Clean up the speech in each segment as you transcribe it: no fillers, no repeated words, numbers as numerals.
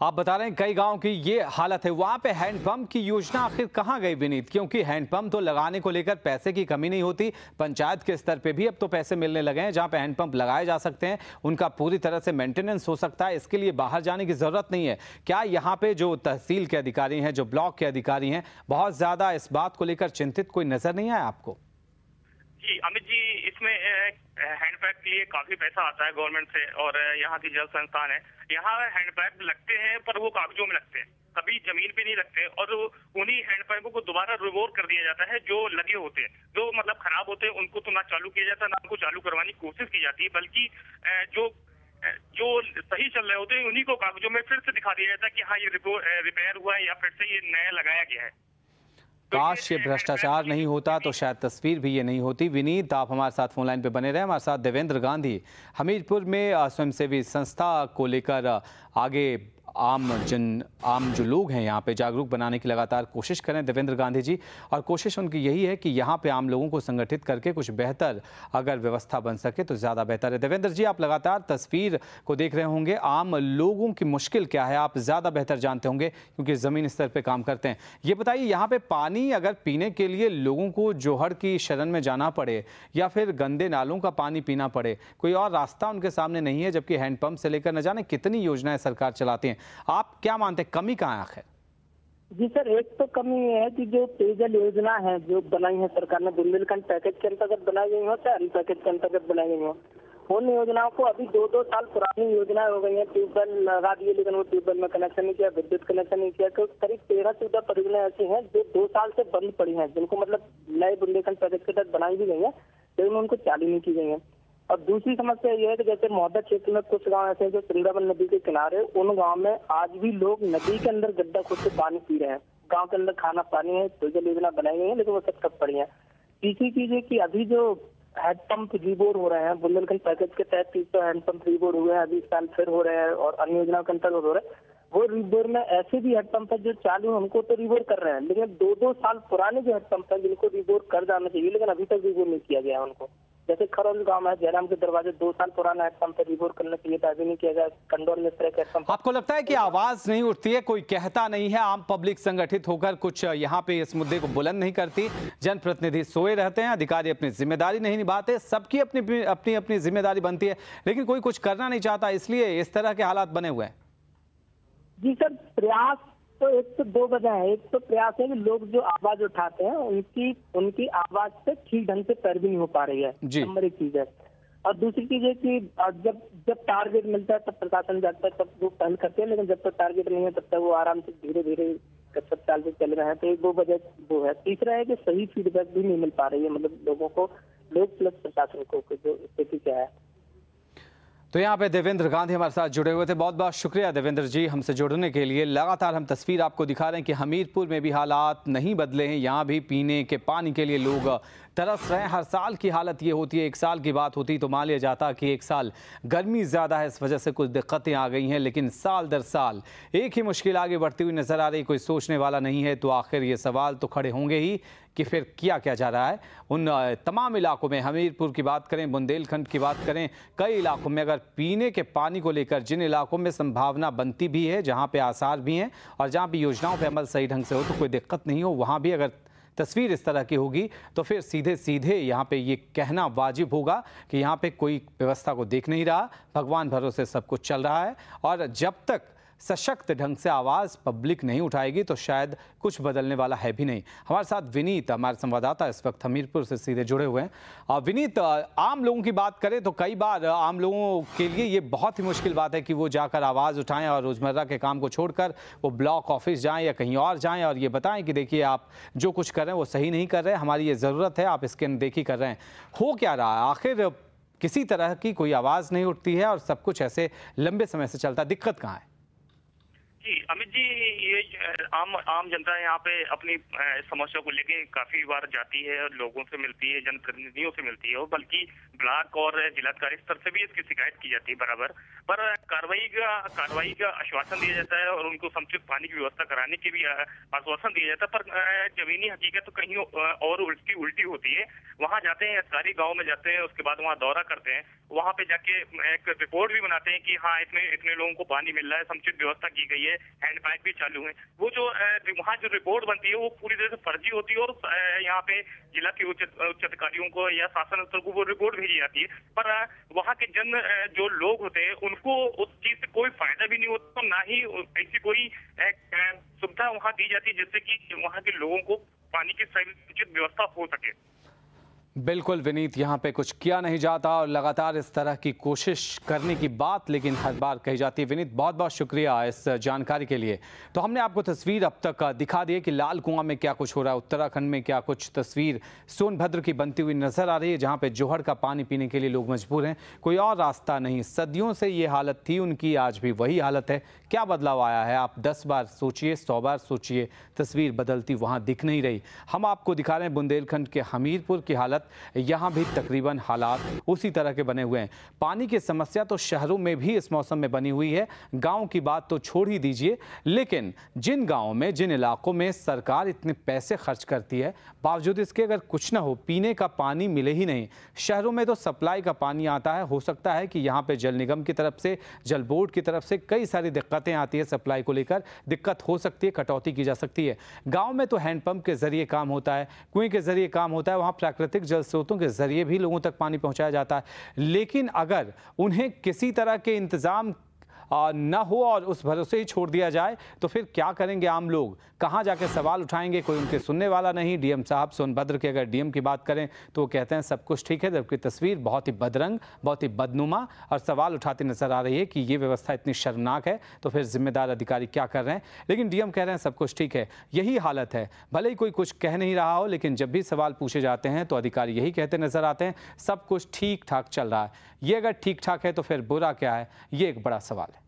आप बता रहे हैं कई गांव की ये हालत है, वहां पे हैंडपंप की योजना आखिर कहां गई विनीत? क्योंकि हैंडपंप तो लगाने को लेकर पैसे की कमी नहीं होती, पंचायत के स्तर पे भी अब तो पैसे मिलने लगे हैं जहां पे हैंडपंप लगाए जा सकते हैं, उनका पूरी तरह से मेंटेनेंस हो सकता है, इसके लिए बाहर जाने की जरूरत नहीं है। क्या यहाँ पे जो तहसील के अधिकारी हैं, जो ब्लॉक के अधिकारी हैं, बहुत ज्यादा इस बात को लेकर चिंतित कोई नजर नहीं आया आपको? जी अमित जी, इसमें हैंडपैप के लिए काफी पैसा आता है गवर्नमेंट से और यहाँ की जल संस्थान है, यहाँ हैंडपैप लगते हैं पर वो कागजों में लगते हैं, कभी जमीन पे नहीं लगते और उन्हीं हैंडपैपों को दोबारा रिवोर कर दिया जाता है। जो लगे होते हैं, जो मतलब खराब होते हैं, उनको तो ना चालू किया जाता, ना उनको चालू करवाने की कोशिश की जाती है, बल्कि जो जो सही चल रहे होते हैं उन्हीं को कागजों में फिर से दिखा दिया जाता है कि हाँ ये रिपेयर हुआ है या फिर से ये नया लगाया गया है। काश ये भ्रष्टाचार नहीं होता तो शायद तस्वीर भी ये नहीं होती। विनीत, आप हमारे साथ फोन लाइन पे बने रहे। हमारे साथ देवेंद्र गांधी हमीरपुर में स्वयंसेवी संस्था को लेकर आगे आम जो लोग हैं यहाँ पे जागरूक बनाने की लगातार कोशिश करें देवेंद्र गांधी जी, और कोशिश उनकी यही है कि यहाँ पे आम लोगों को संगठित करके कुछ बेहतर अगर व्यवस्था बन सके तो ज़्यादा बेहतर है। देवेंद्र जी, आप लगातार तस्वीर को देख रहे होंगे, आम लोगों की मुश्किल क्या है आप ज़्यादा बेहतर जानते होंगे क्योंकि ज़मीन स्तर पर काम करते हैं। ये बताइए, यहाँ पर पानी अगर पीने के लिए लोगों को जोहड़ की शरण में जाना पड़े या फिर गंदे नालों का पानी पीना पड़े, कोई और रास्ता उनके सामने नहीं है, जबकि हैंडपंप से लेकर न जाने कितनी योजनाएं सरकार चलाती हैं। आप क्या मानते हैं, कमी कहाँ है आखिर? जी सर, एक तो कमी ये है कि जो पेयजल योजना है जो बनाई है सरकार ने, बुंदेलखंड पैकेज के अंतर्गत बनाई गई हो चाहे पैकेज के अंतर्गत बनाई गई हो, उन योजनाओं को अभी 2-2 साल पुरानी योजनाएं हो गई हैं। ट्यूबवेल लगा दिए लेकिन वो ट्यूबवेल में कनेक्शन नहीं किया, विद्युत कनेक्शन नहीं किया। तो करीब 13-14 परियोजनाएं ऐसी हैं जो 2 साल से बंद पड़ी हैं, जिनको मतलब नए बुंदेलखंड पैकेज के तहत बनाई भी गई है लेकिन उनको चालू नहीं की गई है। और दूसरी समस्या यह है कि जैसे मौदा क्षेत्र में कुछ गांव ऐसे हैं जो वृंदावन नदी के किनारे, उन गांव में आज भी लोग नदी के अंदर गड्ढा खोद के पानी पी रहे हैं। गांव के अंदर खाना पानी है, पेयजल योजना बनाई गई है लेकिन वो सब ठप पड़ी है। तीसरी चीज है कि अभी जो हैंडपंप रिबोर हो रहे हैं, बुंदेलखंड पैकेज के तहत 300 हैंडपंप रिबोर हुए हैं, अभी इस साल फिर हो रहे हैं और अन्य योजनाओं के अंतर्गत हो रहे हैं। वो रिबोर में ऐसे भी हैंडपंप है जो चालू है, उनको तो रिबोर कर रहे हैं, लेकिन 2-2 साल पुराने जो हैंडपंप है जिनको रिबोर कर जाना चाहिए लेकिन अभी तक रिबोर नहीं किया गया है उनको। जैसे खरौल गांव है, जयराम के दरवाजे 2 साल पुराना हैंडपंप रिबोर करने के लिए अभी नहीं किया गया। कंडोर में हैंडपंप। आपको लगता है कि आवाज नहीं उठती है, कोई कहता नहीं है, आम पब्लिक संगठित होकर कुछ यहाँ पे इस मुद्दे को बुलंद नहीं करती, जनप्रतिनिधि सोए रहते हैं, अधिकारी अपनी जिम्मेदारी नहीं निभाते, सबकी अपनी अपनी अपनी जिम्मेदारी बनती है लेकिन कोई कुछ करना नहीं चाहता, इसलिए इस तरह के हालात बने हुए हैं? जी सर, प्रयास तो एक तो 2 वजह है। एक तो प्रयास है कि लोग जो आवाज उठाते हैं उनकी आवाज से ठीक ढंग से पैरवी नहीं हो पा रही है, नंबर 1 चीज है। और दूसरी चीज है कि जब टारगेट मिलता है तब प्रशासन जाता है, तब वो पहल करते हैं, लेकिन जब तक टारगेट नहीं है तब तक वो आराम से धीरे धीरे सब चाल से चल रहे हैं। तो 1-2 वजह वो है। तीसरा है कि सही फीडबैक भी नहीं मिल पा रही है, मतलब लोगों को, लोग प्लस प्रशासन को, जो स्थिति क्या है। तो यहाँ पे देवेंद्र गांधी हमारे साथ जुड़े हुए थे, बहुत बहुत शुक्रिया देवेंद्र जी हमसे जुड़ने के लिए। लगातार हम तस्वीर आपको दिखा रहे हैं कि हमीरपुर में भी हालात नहीं बदले हैं, यहाँ भी पीने के पानी के लिए लोग तरस रहे हैं। हर साल की हालत ये होती है, एक साल की बात होती तो मान लिया जाता कि एक साल गर्मी ज़्यादा है, इस वजह से कुछ दिक्कतें आ गई हैं, लेकिन साल दर साल एक ही मुश्किल आगे बढ़ती हुई नजर आ रही। कोई सोचने वाला नहीं है तो आखिर ये सवाल तो खड़े होंगे ही कि फिर किया क्या जा रहा है उन तमाम इलाकों में। हमीरपुर की बात करें, बुंदेलखंड की बात करें, कई इलाकों में अगर पीने के पानी को लेकर जिन इलाकों में संभावना बनती भी है, जहाँ पे आसार भी हैं और जहाँ भी योजनाओं पे अमल सही ढंग से हो तो कोई दिक्कत नहीं हो, वहाँ भी अगर तस्वीर इस तरह की होगी तो फिर सीधे सीधे यहाँ पे ये कहना वाजिब होगा कि यहाँ पे कोई व्यवस्था को देख नहीं रहा, भगवान भरोसे सब कुछ चल रहा है। और जब तक सशक्त ढंग से आवाज़ पब्लिक नहीं उठाएगी तो शायद कुछ बदलने वाला है भी नहीं। हमारे साथ विनीत, हमारे संवाददाता इस वक्त हमीरपुर से सीधे जुड़े हुए हैं। विनीत, आम लोगों की बात करें तो कई बार आम लोगों के लिए ये बहुत ही मुश्किल बात है कि वो जाकर आवाज़ उठाएं और रोज़मर्रा के काम को छोड़कर वो ब्लॉक ऑफिस जाएं या कहीं और जाएं और ये बताएं कि देखिए आप जो कुछ कर रहे हैं वो सही नहीं कर रहे हैं, हमारी ये ज़रूरत है, आप इसके अनदेखी कर रहे हैं। हो क्या रहा है आखिर? किसी तरह की कोई आवाज़ नहीं उठती है और सब कुछ ऐसे लंबे समय से चलता है, दिक्कत कहाँ है? जी अमित जी, ये आम जनता यहाँ पे अपनी समस्या को लेके काफी बार जाती है और लोगों से मिलती है, जनप्रतिनिधियों से मिलती है, और बल्कि ब्लॉक और जिलाधिकारी स्तर से भी इसकी शिकायत की जाती है बराबर। पर कार्रवाई का आश्वासन दिया जाता है और उनको समुचित पानी की व्यवस्था कराने की भी आश्वासन दिया जाता है, पर जमीनी हकीकत तो कहीं और उल्टी होती है। वहाँ जाते हैं, अधिकारी गाँव में जाते हैं, उसके बाद वहाँ दौरा करते हैं, वहाँ पे जाके एक रिपोर्ट भी बनाते हैं कि हाँ इतने लोगों को पानी मिल रहा है, समुचित व्यवस्था की गई है, हैंडपैप भी चालू है। वो जो वहाँ जो रिपोर्ट बनती है वो पूरी तरह से फर्जी होती है और यहाँ पे जिला के उच्च अधिकारियों को या शासन स्तर को वो रिपोर्ट भेजी जाती है, पर वहाँ के जो लोग होते हैं उनको उस चीज से कोई फायदा भी नहीं होता, ना ही ऐसी कोई सुविधा वहाँ दी जाती है जिससे कि वहाँ के लोगों को पानी की समुचित व्यवस्था हो सके। बिल्कुल विनीत, यहाँ पे कुछ किया नहीं जाता और लगातार इस तरह की कोशिश करने की बात लेकिन हर बार कही जाती है। विनीत, बहुत बहुत शुक्रिया इस जानकारी के लिए। तो हमने आपको तस्वीर अब तक दिखा दी है कि लाल कुआं में क्या कुछ हो रहा है, उत्तराखंड में क्या कुछ तस्वीर सोनभद्र की बनती हुई नजर आ रही है, जहाँ पे जोहड़ का पानी पीने के लिए लोग मजबूर हैं, कोई और रास्ता नहीं। सदियों से ये हालत थी उनकी, आज भी वही हालत है। क्या बदलाव आया है? आप 10 बार सोचिए, 100 बार सोचिए, तस्वीर बदलती वहाँ दिख नहीं रही। हम आपको दिखा रहे हैं बुंदेलखंड के हमीरपुर की हालत। यहाँ भी तकरीबन हालात उसी तरह के बने हुए हैं। पानी की समस्या तो शहरों में भी इस मौसम में बनी हुई है, गांव की बात तो छोड़ ही दीजिए। लेकिन जिन गांवों में, जिन इलाकों में सरकार इतने पैसे खर्च करती है, बावजूद इसके अगर कुछ ना हो, पीने का पानी मिले ही नहीं। शहरों में तो सप्लाई का पानी आता है, हो सकता है कि यहाँ पे जल निगम की तरफ से, जल बोर्ड की तरफ से कई सारी दिक्कतें आती है, सप्लाई को लेकर दिक्कत हो सकती है, कटौती की जा सकती है। गाँव में तो हैंडपंप के जरिए काम होता है, कुएं के जरिए काम होता है, वहाँ प्राकृतिक जल स्रोतों के जरिए भी लोगों तक पानी पहुंचाया जाता है। लेकिन अगर उन्हें किसी तरह के इंतजाम न हो और उस भरोसे ही छोड़ दिया जाए तो फिर क्या करेंगे आम लोग? कहां जाके सवाल उठाएंगे? कोई उनके सुनने वाला नहीं। डीएम साहब सोनभद्र के अगर डीएम की बात करें तो वो कहते हैं सब कुछ ठीक है, जबकि तस्वीर बहुत ही बदरंग, बहुत ही बदनुमा और सवाल उठाती नजर आ रही है कि ये व्यवस्था इतनी शर्मनाक है तो फिर जिम्मेदार अधिकारी क्या कर रहे हैं। लेकिन डीएम कह रहे हैं सब कुछ ठीक है। यही हालत है, भले ही कोई कुछ कह नहीं रहा हो, लेकिन जब भी सवाल पूछे जाते हैं तो अधिकारी यही कहते नजर आते हैं सब कुछ ठीक ठाक चल रहा है। ये अगर ठीक ठाक है तो फिर बुरा क्या है, ये एक बड़ा सवाल है।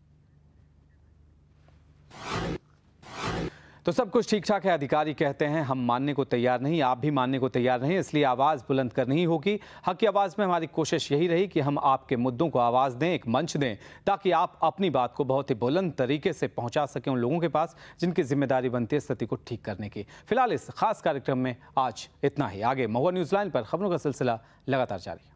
तो सब कुछ ठीक ठाक है, अधिकारी कहते हैं, हम मानने को तैयार नहीं, आप भी मानने को तैयार नहीं, इसलिए आवाज़ बुलंद करनी ही होगी। हक की आवाज़ में हमारी कोशिश यही रही कि हम आपके मुद्दों को आवाज़ दें, एक मंच दें, ताकि आप अपनी बात को बहुत ही बुलंद तरीके से पहुंचा सकें उन लोगों के पास जिनकी जिम्मेदारी बनती है स्थिति को ठीक करने की। फिलहाल इस खास कार्यक्रम में आज इतना ही। आगे महुआ न्यूज़ लाइन पर खबरों का सिलसिला लगातार जारी है।